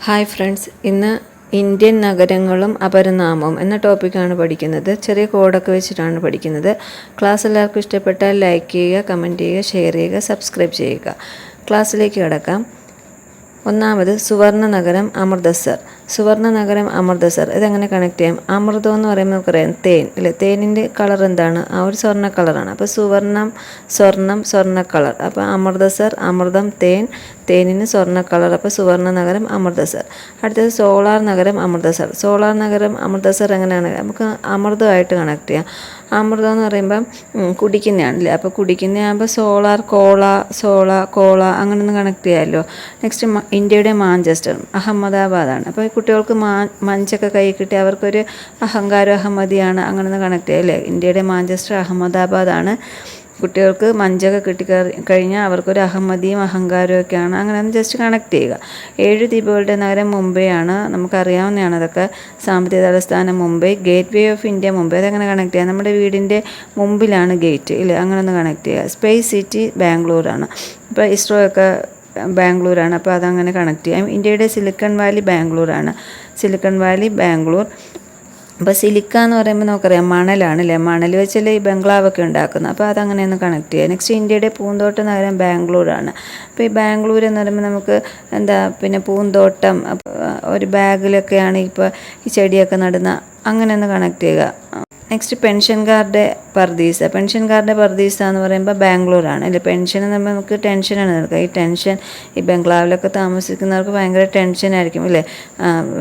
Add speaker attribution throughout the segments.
Speaker 1: Hi friends, ഇന്ന് Indian നഗരങ്ങളും അപരനാമവും എന്ന ടോപ്പിക്കാണ് പഠിക്കുന്നത്. ചെറിയ കോഡൊക്കെ വെച്ചിട്ടാണ് പഠിക്കുന്നത്. ക്ലാസ് എല്ലാവർക്കും ഇഷ്ടപ്പെട്ടാൽ ലൈക്ക് ചെയ്യുക, കമൻറ്റ് ചെയ്യുക, ഷെയർ ചെയ്യുക, സബ്സ്ക്രൈബ് ചെയ്യുക. ക്ലാസ്സിലേക്ക് കിടക്കാം. ഒന്നാമത് സുവർണ നഗരം അമൃതസർ. സുവർണ നഗരം അമൃതസർ ഇതെങ്ങനെ കണക്ട് ചെയ്യാം? അമൃതം എന്ന് പറയുമ്പോൾ നമുക്കറിയാം തേൻ അല്ലേ? തേനിൻ്റെ കളർ എന്താണ്? ആ ഒരു സ്വർണ്ണ കളറാണ്. അപ്പോൾ സുവർണം, സ്വർണം, സ്വർണ്ണ കളർ. അപ്പോൾ അമൃതസർ, അമൃതം, തേൻ, തേനിന് സ്വർണ്ണ കളർ. അപ്പോൾ സുവർണ നഗരം അമൃതസർ. അടുത്തത് സോളാർ നഗരം അമൃതസർ. സോളാർ നഗരം അമൃതസർ എങ്ങനെയാണ്? നമുക്ക് അമൃതമായിട്ട് കണക്ട് ചെയ്യാം. അമൃതം എന്ന് പറയുമ്പം കുടിക്കുന്നതാണല്ലേ? അപ്പോൾ കുടിക്കുന്നതാകുമ്പോൾ സോളാർ, കോള അങ്ങനെയൊന്ന് കണക്ട് ചെയ്യാമല്ലോ. നെക്സ്റ്റ് ഇന്ത്യയുടെ മാഞ്ചസ്റ്റർ അഹമ്മദാബാദാണ്. അപ്പോൾ കുട്ടികൾക്ക് മഞ്ചൊക്കെ കൈ കിട്ടി അവർക്കൊരു അഹങ്കാരം, അഹമ്മദിയാണ്, അങ്ങനെയൊന്ന് കണക്ട് ചെയ്യാം അല്ലേ? ഇന്ത്യയുടെ മാഞ്ചസ്റ്റർ അഹമ്മദാബാദാണ്. കുട്ടികൾക്ക് മഞ്ചൊക്കെ കിട്ടിക്കഴിഞ്ഞാൽ അവർക്കൊരു അഹമ്മദിയും അഹങ്കാരവും ഒക്കെയാണ്. അങ്ങനെ ഒന്ന് ജസ്റ്റ് കണക്ട് ചെയ്യുക. 7 ദ്വീപുകളുടെ നഗരം മുംബൈ ആണ്. നമുക്കറിയാവുന്നതാണ് അതൊക്കെ. സാമ്പത്തിക തലസ്ഥാനം Mumbai. Gate way of India Mumbai. അതെങ്ങനെ കണക്ട് ചെയ്യുക? നമ്മുടെ വീടിൻ്റെ മുമ്പിലാണ് ഗേറ്റ് ഇല്ലേ? അങ്ങനെ ഒന്ന് കണക്ട് ചെയ്യുക. സ്പേസ് സിറ്റി ബാംഗ്ലൂരാണ്. ഇപ്പോൾ ഇസ്രോ ഒക്കെ ബാംഗ്ലൂരാണ്. അപ്പോൾ അതങ്ങനെ കണക്ട് ചെയ്യാം. ഇന്ത്യയുടെ സിലിക്കൺ വാലി ബാംഗ്ലൂരാണ്. Silicon valley Bangalore. അപ്പോൾ സിലിക്ക എന്ന് പറയുമ്പോൾ നമുക്കറിയാം മണലാണ് അല്ലേ? മണൽ വെച്ചല്ലേ ഈ ബംഗ്ലാവൊക്കെ ഉണ്ടാക്കുന്നത്. അപ്പോൾ അതങ്ങനെ ഒന്ന് കണക്ട് ചെയ്യുക. നെക്സ്റ്റ് ഇന്ത്യയുടെ പൂന്തോട്ട നഗരം ബാംഗ്ലൂരാണ്. അപ്പോൾ ഈ ബാംഗ്ലൂർ എന്ന് പറയുമ്പോൾ നമുക്ക് പിന്നെ പൂന്തോട്ടം, ഒരു ബാഗിലൊക്കെയാണ് ഇപ്പോൾ ഈ ചെടിയൊക്കെ നടുന്ന, അങ്ങനെ ഒന്ന് കണക്ട് ചെയ്യുക. നെക്സ്റ്റ് പെൻഷൻകാരുടെ പർദീസ. പെൻഷൻകാരുടെ പർദീസ എന്ന് പറയുമ്പോൾ ബാംഗ്ലൂരാണ് അല്ലേ? പെൻഷൻ എന്ന് പറയുമ്പോൾ നമുക്ക് ടെൻഷനാണ് നിൽക്കുക. ഈ ടെൻഷൻ ഈ ബംഗ്ലാവിലൊക്കെ താമസിക്കുന്നവർക്ക് ഭയങ്കര ടെൻഷനായിരിക്കും അല്ലേ?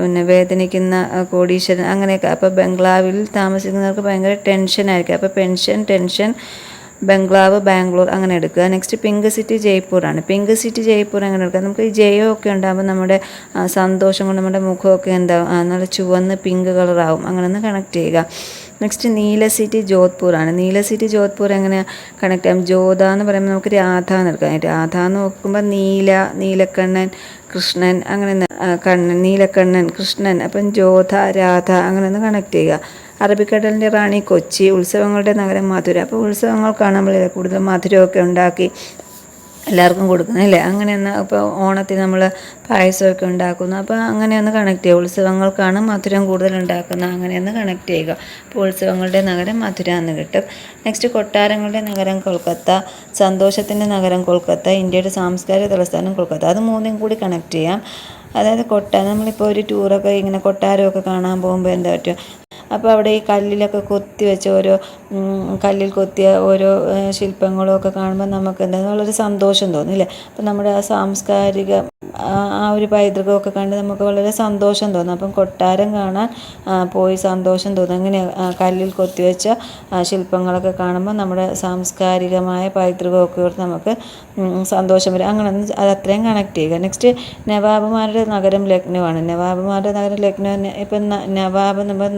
Speaker 1: പിന്നെ വേദനിക്കുന്ന കോടീശ്വരൻ അങ്ങനെയൊക്കെ. അപ്പോൾ ബംഗ്ലാവിൽ താമസിക്കുന്നവർക്ക് ഭയങ്കര ടെൻഷനായിരിക്കും. അപ്പോൾ ടെൻഷൻ, ബംഗ്ലാവ്, ബാംഗ്ലൂർ അങ്ങനെ എടുക്കുക. നെക്സ്റ്റ് പിങ്ക് സിറ്റി ജയ്പൂരാണ്. പിങ്ക് സിറ്റി ജയ്പൂർ അങ്ങനെ എടുക്കുക. നമുക്ക് ഈ ജയമൊക്കെ ഉണ്ടാകുമ്പോൾ നമ്മുടെ സന്തോഷം കൊണ്ട് നമ്മുടെ മുഖമൊക്കെ എന്താവും? നല്ല ചുവന്ന് പിങ്ക് കളറാവും. അങ്ങനെ ഒന്ന് കണക്ട് ചെയ്യുക. നെക്സ്റ്റ് നീല സിറ്റി ജോധ്പൂറാണ്. നീല സിറ്റി ജോധ്പൂർ എങ്ങനെ കണക്ട് ചെയ്യാം? ജോധ എന്ന് പറയുമ്പോൾ നമുക്ക് രാധ എന്ന് എടുക്കാം. രാധ എന്ന് നോക്കുമ്പോൾ നീലക്കണ്ണൻ, കൃഷ്ണൻ, അങ്ങനെ കണ്ണൻ, നീലക്കണ്ണൻ, കൃഷ്ണൻ. അപ്പം ജോധ, രാധ അങ്ങനെ ഒന്ന് കണക്ട് ചെയ്യുക. അറബിക്കടലിൻ്റെ റാണി കൊച്ചി. ഉത്സവങ്ങളുടെ നഗരം മധുര. അപ്പോൾ ഉത്സവങ്ങൾക്കാണ് നമ്മൾ കൂടുതൽ മധുരമൊക്കെ ഉണ്ടാക്കി എല്ലാവർക്കും കൊടുക്കുന്നത് അല്ലേ? അങ്ങനെയൊന്ന് ഇപ്പോൾ ഓണത്തിന് നമ്മൾ പായസമൊക്കെ ഉണ്ടാക്കുന്നു. അപ്പോൾ അങ്ങനെയൊന്ന് കണക്ട് ചെയ്യുക. ഉത്സവങ്ങൾക്കാണ് മധുരം കൂടുതൽ ഉണ്ടാക്കുന്നത്. അങ്ങനെയൊന്ന് കണക്ട് ചെയ്യുക. അപ്പോൾ ഉത്സവങ്ങളുടെ നഗരം മധുര എന്ന് കിട്ടും. നെക്സ്റ്റ് കൊട്ടാരങ്ങളുടെ നഗരം കൊൽക്കത്ത. സന്തോഷത്തിൻ്റെ നഗരം കൊൽക്കത്ത. ഇന്ത്യയുടെ സാംസ്കാരിക തലസ്ഥാനം കൊൽക്കത്ത. അത് മൂന്നും കൂടി കണക്ട് ചെയ്യാം. അതായത് നമ്മളിപ്പോൾ ഒരു ടൂറൊക്കെ ഇങ്ങനെ കൊട്ടാരമൊക്കെ കാണാൻ പോകുമ്പോൾ എന്താ പറ്റും? അപ്പോൾ അവിടെ ഈ കല്ലിലൊക്കെ കൊത്തി വെച്ച കല്ലിൽ കൊത്തിയ ഓരോ ശില്പങ്ങളും ഒക്കെ കാണുമ്പോൾ നമുക്ക് എന്താ വളരെ സന്തോഷം തോന്നില്ലേ? അപ്പോൾ നമ്മുടെ ആ സാംസ്കാരിക ആ ഒരു പൈതൃകമൊക്കെ കണ്ട് നമുക്ക് വളരെ സന്തോഷം തോന്നും. അപ്പം കൊട്ടാരം കാണാൻ പോയി സന്തോഷം തോന്നും. അങ്ങനെ കല്ലിൽ കൊത്തിവെച്ച ശില്പങ്ങളൊക്കെ കാണുമ്പോൾ നമ്മുടെ സാംസ്കാരികമായ പൈതൃകമൊക്കെ ഓർത്ത് നമുക്ക് സന്തോഷം വരും. അങ്ങനെ അത് അത്രയും കണക്ട് ചെയ്യുക. നെക്സ്റ്റ് നവാബുമാരുടെ നഗരം ലക്നൗ ആണ്. നവാബുമാരുടെ നഗരം ലക്നൗ. ഇപ്പം നവാബ് നമ്മൾ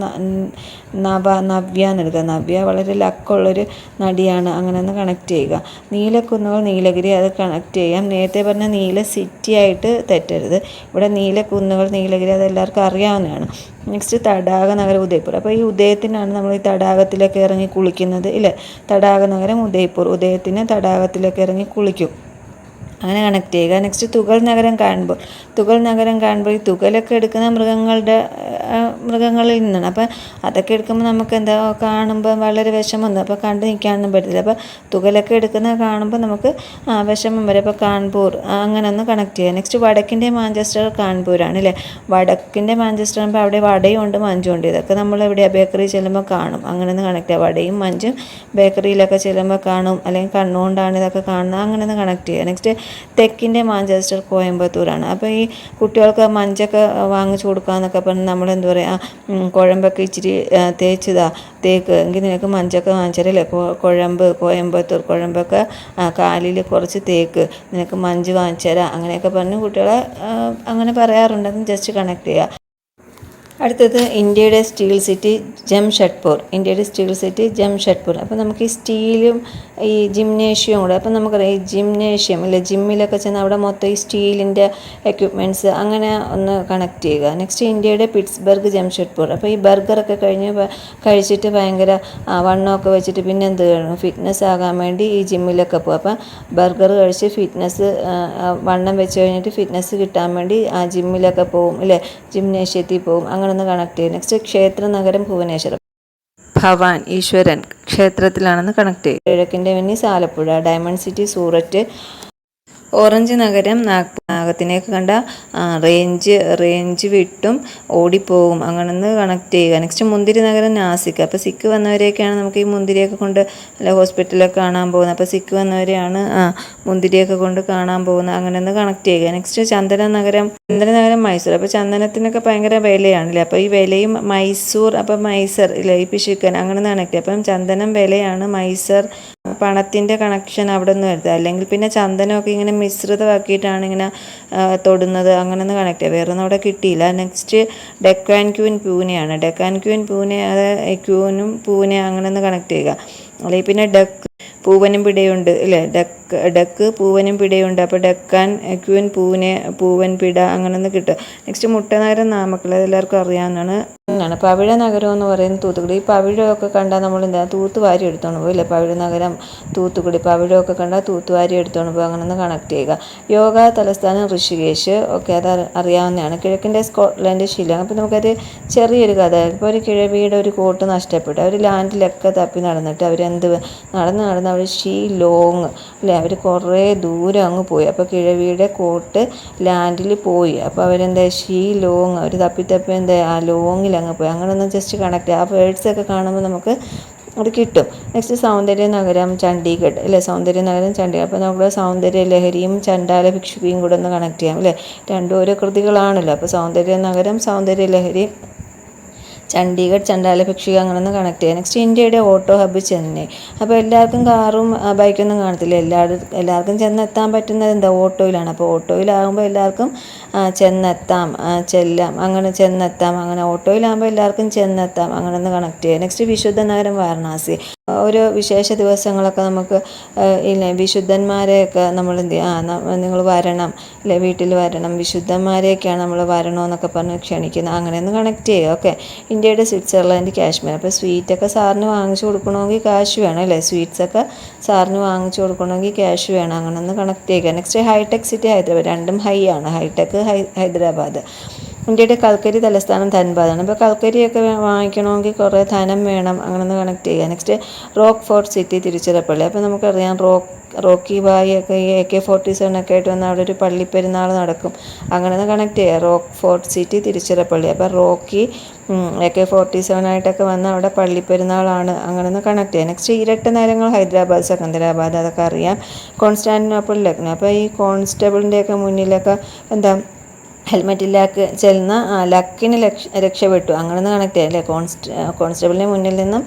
Speaker 1: നവ്യ എന്നെടുക്കുക. നവ്യ വളരെ ലക്കുള്ളൊരു നടിയാണ്. അങ്ങനെ ഒന്ന് കണക്ട് ചെയ്യുക. നീലക്കുന്നുകൾ നീലഗിരി, അത് കണക്ട് ചെയ്യാം. നേരത്തെ പറഞ്ഞ നീല സിറ്റി ആയിട്ട് തെറ്റരുത്. ഇവിടെ നീലക്കുന്നുകൾ നീലഗിരി അതെല്ലാവർക്കും അറിയാവുന്നതാണ്. നെക്സ്റ്റ് തടാക നഗരം ഉദയ്പൂർ. അപ്പോൾ ഈ ഉദയത്തിനാണ് നമ്മൾ ഈ തടാകത്തിലൊക്കെ ഇറങ്ങി കുളിക്കുന്നത് ഇല്ലേ? തടാക നഗരം ഉദയ്പൂർ. ഉദയത്തിന് തടാകത്തിലൊക്കെ ഇറങ്ങി കുളിക്കും. അങ്ങനെ കണക്ട് ചെയ്യുക. നെക്സ്റ്റ് തുകൽ നഗരം കാൺപൂർ. തുകൽ നഗരം കാൺപൂർ. ഈ തുകലൊക്കെ എടുക്കുന്ന മൃഗങ്ങളിൽ നിന്നാണ്. അപ്പം അതൊക്കെ എടുക്കുമ്പോൾ നമുക്ക് എന്താ കാണുമ്പോൾ വളരെ വിഷമം. അപ്പോൾ കണ്ടു നിൽക്കാനൊന്നും പറ്റില്ല. അപ്പോൾ തുകലൊക്കെ എടുക്കുന്ന കാണുമ്പോൾ നമുക്ക് വിഷമം വരും. അപ്പോൾ കാൺപൂർ അങ്ങനെ ഒന്ന് കണക്ട് ചെയ്യുക. നെക്സ്റ്റ് വടക്കിൻ്റെ മാഞ്ചസ്റ്റർ കാൺപൂരാണ് അല്ലേ? വടക്കിൻ്റെ മാഞ്ചസ്റ്റർ ആകുമ്പോൾ അവിടെ വടയും ഉണ്ട് മഞ്ചും ഉണ്ട്. ഇതൊക്കെ നമ്മൾ എവിടെയാണ് ബേക്കറി ചെല്ലുമ്പോൾ കാണും. അങ്ങനെ ഒന്ന് കണക്ട് ചെയ്യുക. വടയും മഞ്ചും ബേക്കറിയിലൊക്കെ ചെല്ലുമ്പോൾ കാണും, അല്ലെങ്കിൽ കണ്ണുകൊണ്ടാണ് ഇതൊക്കെ കാണുന്നത്. അങ്ങനെ ഒന്ന് കണക്ട് ചെയ്യുക. നെക്സ്റ്റ് തെക്കിൻ്റെ മാഞ്ചസ്റ്റർ കോയമ്പത്തൂരാണ്. അപ്പോൾ ഈ കുട്ടികൾക്ക് മഞ്ചൊക്കെ വാങ്ങിച്ചു കൊടുക്കാമെന്നൊക്കെ പറഞ്ഞ് നമ്മൾ എന്താ പറയുക, കുഴമ്പൊക്കെ ഇച്ചിരി തേക്ക് എങ്കിൽ നിനക്ക് മഞ്ചൊക്കെ വാങ്ങിച്ചാലല്ലേ? കോയമ്പത്തൂർ കുഴമ്പൊക്കെ കാലിൽ കുറച്ച് തേക്ക്, നിനക്ക് മഞ്ച് വാങ്ങിച്ചു തരാം, അങ്ങനെയൊക്കെ പറഞ്ഞ് കുട്ടികളെ അങ്ങനെ പറയാറുണ്ടെന്ന് ജസ്റ്റ് കണക്ട് ചെയ്യുക. അടുത്തത് ഇന്ത്യയുടെ സ്റ്റീൽ സിറ്റി ജംഷഡ്പൂർ. ഇന്ത്യയുടെ സ്റ്റീൽ സിറ്റി ജംഷഡ്പൂർ. അപ്പോൾ നമുക്ക് ഈ സ്റ്റീലും ഈ ജിംനേഷ്യം കൂടെ, അപ്പോൾ നമുക്കറിയാം ഈ ജിംനേഷ്യം അല്ലെ, ജിമ്മിലൊക്കെ ചെന്ന് അവിടെ മൊത്തം ഈ സ്റ്റീലിൻ്റെ എക്യുപ്മെൻറ്റ്സ് അങ്ങനെ ഒന്ന് കണക്ട് ചെയ്യുക. നെക്സ്റ്റ് ഇന്ത്യയുടെ പിറ്റ്സ്ബർഗ് ജംഷഡ്പൂർ. അപ്പോൾ ഈ ബർഗറൊക്കെ കഴിച്ചിട്ട് ഭയങ്കര വണ്ണമൊക്കെ വെച്ചിട്ട് പിന്നെ എന്ത് ചെയ്യണം, ഫിറ്റ്നസ് ആകാൻ വേണ്ടി ഈ ജിമ്മിലൊക്കെ പോകും. അപ്പോൾ ബർഗർ കഴിച്ച് ഫിറ്റ്നസ് വണ്ണം വെച്ച് കഴിഞ്ഞിട്ട് ഫിറ്റ്നസ് കിട്ടാൻ വേണ്ടി ആ ജിമ്മിലൊക്കെ പോകും അല്ലേ, ജിംനേഷ്യത്തിൽ പോകും. അങ്ങനെ ഒന്ന് കണക്ട് ചെയ്യും. നെക്സ്റ്റ് ക്ഷേത്ര നഗരം ഭുവനേശ്വരം. ഭവാൻ ഈശ്വരൻ ക്ഷേത്രത്തിലാണെന്ന് കണക്ട് ചെയ്യും. കിഴക്കിൻ്റെ Venice Alappuzha. Diamond city Surat. Orange നഗരം നാഗത്തിനെയൊക്കെ കണ്ട റേഞ്ച് വിട്ടും ഓടിപ്പോകും, അങ്ങനെന്ന് കണക്ട് ചെയ്യുക. നെക്സ്റ്റ് മുന്തിരി നഗരം നാസിക്. അപ്പോൾ സിക്ക് വന്നവരെയൊക്കെയാണ് നമുക്ക് ഈ മുന്തിരിയൊക്കെ കൊണ്ട് അല്ല ഹോസ്പിറ്റലൊക്കെ കാണാൻ പോകുന്നത്. അപ്പോൾ സിക്ക് വന്നവരെയാണ് മുന്തിരിയൊക്കെ കൊണ്ട് കാണാൻ പോകുന്നത്, അങ്ങനെന്ന് കണക്ട് ചെയ്യുക. നെക്സ്റ്റ് ചന്ദന നഗരം മൈസൂർ. അപ്പോൾ ചന്ദനത്തിനൊക്കെ ഭയങ്കര വിലയാണല്ലേ, അപ്പോൾ ഈ വിലയും മൈസൂർ, അപ്പോൾ മൈസർ ഇല്ല ഈ പിശുക്കൻ അങ്ങനെ കണക്ട് ചെയ്യും. അപ്പം ചന്ദനം വിലയാണ്, മൈസർ പണത്തിൻ്റെ കണക്ഷൻ അവിടെ നിന്ന് വരുന്നത്. അല്ലെങ്കിൽ പിന്നെ ചന്ദനമൊക്കെ ഇങ്ങനെ മിശ്രിതമാക്കിയിട്ടാണ് ഇങ്ങനെ തൊടുന്നത്, അങ്ങനെ ഒന്ന് കണക്ട് ചെയ്യുക. വേറൊന്നും അവിടെ കിട്ടിയില്ല. നെക്സ്റ്റ് ഡെക്കാൻ ക്യൂൻ പൂനെയാണ്. ഡെക്കാൻ ക്യൂൻ പൂനെ, അത് ക്യൂനും പൂനെ അങ്ങനെ ഒന്ന് കണക്ട് ചെയ്യുക. അല്ലെങ്കിൽ പിന്നെ ഡക്ക് പൂവനും പിടയുണ്ട് അല്ലേ, ഡക്ക് പൂവനും പിടയുണ്ട്. അപ്പോൾ ഡെക്കാൻ ക്യൂൻ പൂവൻ പിട അങ്ങനെ ഒന്ന് കിട്ടും. നെക്സ്റ്റ് മുട്ടനഗരം നാമക്കൽ, അതെല്ലാവർക്കും അറിയാവുന്നതാണ്. പവിഴ നഗരം എന്ന് പറയുന്നത് തൂത്തുക്കുടി. ഈ പവിഴമൊക്കെ കണ്ടാൽ നമ്മൾ എന്താ തൂത്തുവാരി എടുത്തോണ്ട് പോകും അല്ലേ, പവിഴ നഗരം തൂത്തുക്കുടി. പവിഴമൊക്കെ കണ്ടാൽ തൂത്തുവാരി എടുത്തോണ്ട് പോകും, അങ്ങനെ ഒന്ന് കണക്ട് ചെയ്യുക. യോഗ തലസ്ഥാനം ഋഷികേശ്, ഓക്കെ അത് അറിയാവുന്നതാണ്. കിഴക്കിൻ്റെ സ്കോട്ട്ലൻഡ് ഷില്ലോങ്. അപ്പോൾ നമുക്കൊരു ചെറിയൊരു കഥ. ഇപ്പോൾ ഒരു കിഴവിയുടെ ഒരു കോട്ട് നഷ്ടപ്പെട്ടു. അവർ ലാൻഡിലൊക്കെ തപ്പി നടന്നിട്ട് അവരെന്ത് നടന്ന് അവർ ഷില്ലോങ് അല്ലേ, അവർ കുറേ ദൂരം അങ്ങ് പോയി. അപ്പോൾ കിഴവിയുടെ കോട്ട് ലാൻഡിൽ പോയി. അപ്പോൾ അവരെന്താ ഷില്ലോങ്, അവർ തപ്പി എന്താ ആ ലോങ്ങിൽ അങ്ങ് പോയി. അങ്ങനെ ഒന്ന് ജസ്റ്റ് കണക്ട് ചെയ്യുക. ആ വേർഡ്സൊക്കെ കാണുമ്പോൾ നമുക്ക് അത് കിട്ടും. നെക്സ്റ്റ് സൗന്ദര്യ നഗരം ചണ്ഡീഗഡ് അല്ലേ, സൗന്ദര്യ നഗരം ചണ്ഡീഗഡ്. അപ്പോൾ നമുക്ക് സൗന്ദര്യ ലഹരിയും ചണ്ടാല ഭിക്ഷുകിയും കൂടെ ഒന്ന് കണക്ട് ചെയ്യാം അല്ലേ, രണ്ടും ഓരോ കൃതികളാണല്ലോ. അപ്പോൾ സൗന്ദര്യ നഗരം സൗന്ദര്യ ലഹരി, ചണ്ഡീഗഡ് ചണ്ടാല ഭിക്ഷുക അങ്ങനെ ഒന്ന് കണക്ട് ചെയ്യുക. നെക്സ്റ്റ് ഇന്ത്യയുടെ ഓട്ടോ ഹബ്ബ് ചെന്നൈ. അപ്പോൾ എല്ലാവർക്കും കാറും ബൈക്കൊന്നും കാണത്തില്ല, എല്ലാവർക്കും ചെന്നെത്താൻ പറ്റുന്നത് എന്താ ഓട്ടോയിലാണ്. അപ്പോൾ ഓട്ടോയിലാകുമ്പോൾ എല്ലാവർക്കും ചെല്ലാം അങ്ങനെ ചെന്നെത്താം, അങ്ങനെ ഓട്ടോയിലാകുമ്പോൾ എല്ലാവർക്കും ചെന്നെത്താം, അങ്ങനെ ഒന്ന് കണക്ട് ചെയ്യുക. നെക്സ്റ്റ് വിശുദ്ധ നഗരം വാരണാസി. ഓരോ വിശേഷ ദിവസങ്ങളൊക്കെ നമുക്ക് ഇല്ലേ വിശുദ്ധന്മാരെയൊക്കെ നമ്മൾ എന്ത് ചെയ്യുക, നിങ്ങൾ വരണം അല്ലെ, വീട്ടിൽ വരണം, വിശുദ്ധന്മാരെയൊക്കെയാണ് നമ്മൾ വരണമെന്നൊക്കെ പറഞ്ഞ് ക്ഷണിക്കുന്നത്, അങ്ങനെയൊന്ന് കണക്ട് ചെയ്യുക. ഓക്കെ. ഇന്ത്യയുടെ സ്വിറ്റ്സർലൻഡ് കാശ്മീർ. അപ്പോൾ സ്വീറ്റൊക്കെ സാറിന് വാങ്ങിച്ചു കൊടുക്കണമെങ്കിൽ കാശ് വേണം അല്ലേ, സ്വീറ്റ്സൊക്കെ സാറിന് വാങ്ങിച്ചു കൊടുക്കണമെങ്കിൽ ക്യാഷ് വേണം, അങ്ങനെ ഒന്ന് കണക്ട് ചെയ്യുക. നെക്സ്റ്റ് ഹൈടെക് സിറ്റി ഹൈദരാബാദ്. രണ്ടും ഹൈ ആണ്, ഹൈടെക് ഹൈദരാബാദ്. ഇന്ത്യയുടെ കൽക്കരി തലസ്ഥാനം ധൻബാദാണ്. അപ്പോൾ കൽക്കരിയൊക്കെ വാങ്ങിക്കണമെങ്കിൽ കുറേ ധനം വേണം, അങ്ങനെ ഒന്ന് കണക്ട് ചെയ്യുക. Next rock fort city Tiruchirappalli. അപ്പോൾ നമുക്കറിയാം റോക്കി ബായി ഒക്കെ ഈ AK-47 ഒക്കെ ആയിട്ട് വന്ന് അവിടെ ഒരു പള്ളിപ്പെരുന്നാൾ നടക്കും, അങ്ങനെ ഒന്ന് കണക്ട് ചെയ്യുക. Rock fort city Tiruchirappalli. അപ്പോൾ റോക്കി AK-47 ആയിട്ടൊക്കെ വന്ന് അവിടെ പള്ളിപ്പെരുന്നാളാണ്, അങ്ങനെ ഒന്ന് കണക്ട് ചെയ്യുക. നെക്സ്റ്റ് ഇരട്ട നഗരങ്ങൾ ഹൈദരാബാദ് സെക്കന്ദരാബാദ്, അതൊക്കെ അറിയാം. കോൺസ്റ്റാന്റിനോപ്പിൾ ലക്നൗ. അപ്പോൾ ഈ കോൺസ്റ്റബിളിൻ്റെയൊക്കെ മുന്നിലൊക്കെ എന്താ ഹെൽമെറ്റ് ഇല്ലാതെ ചെല്ലുന്ന ലക്കിന് രക്ഷപ്പെട്ടു, അങ്ങനെ ഒന്ന് കണക്ട് ചെയ്യാം അല്ലേ. കോൺസ്റ്റബിളിൻ്റെ മുന്നിൽ നിന്നും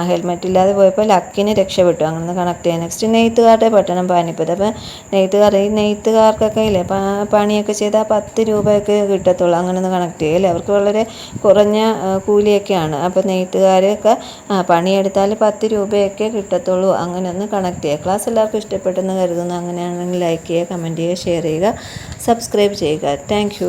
Speaker 1: ഹെൽമെറ്റ് ഇല്ലാതെ പോയപ്പോൾ ലക്കിന് രക്ഷപ്പെട്ടു, അങ്ങനെ ഒന്ന് കണക്ട് ചെയ്യാം. നെക്സ്റ്റ് നെയ്ത്തുകാരുടെ പട്ടണം പാനിപ്പത്ത്. അപ്പോൾ നെയ്ത്തുകാർക്കൊക്കെ ഇല്ലേ പണിയൊക്കെ ചെയ്താൽ 10 രൂപയൊക്കെ കിട്ടത്തുള്ളൂ, അങ്ങനെ ഒന്ന് കണക്ട് ചെയ്യും അല്ലേ. അവർക്ക് വളരെ കുറഞ്ഞ കൂലിയൊക്കെയാണ്. അപ്പോൾ നെയ്ത്തുകാരൊക്കെ പണിയെടുത്താൽ 10 രൂപയൊക്കെ കിട്ടത്തുള്ളൂ, അങ്ങനെ ഒന്ന് കണക്ട് ചെയ്യുക. ക്ലാസ് എല്ലാവർക്കും ഇഷ്ടപ്പെട്ടെന്ന് കരുതുന്നു. അങ്ങനെയാണെങ്കിൽ ലൈക്ക് ചെയ്യുക, കമൻറ്റ് ചെയ്യുക, ഷെയർ ചെയ്യുക, സബ്സ്ക്രൈബ് ചെയ്യുക. Thank you.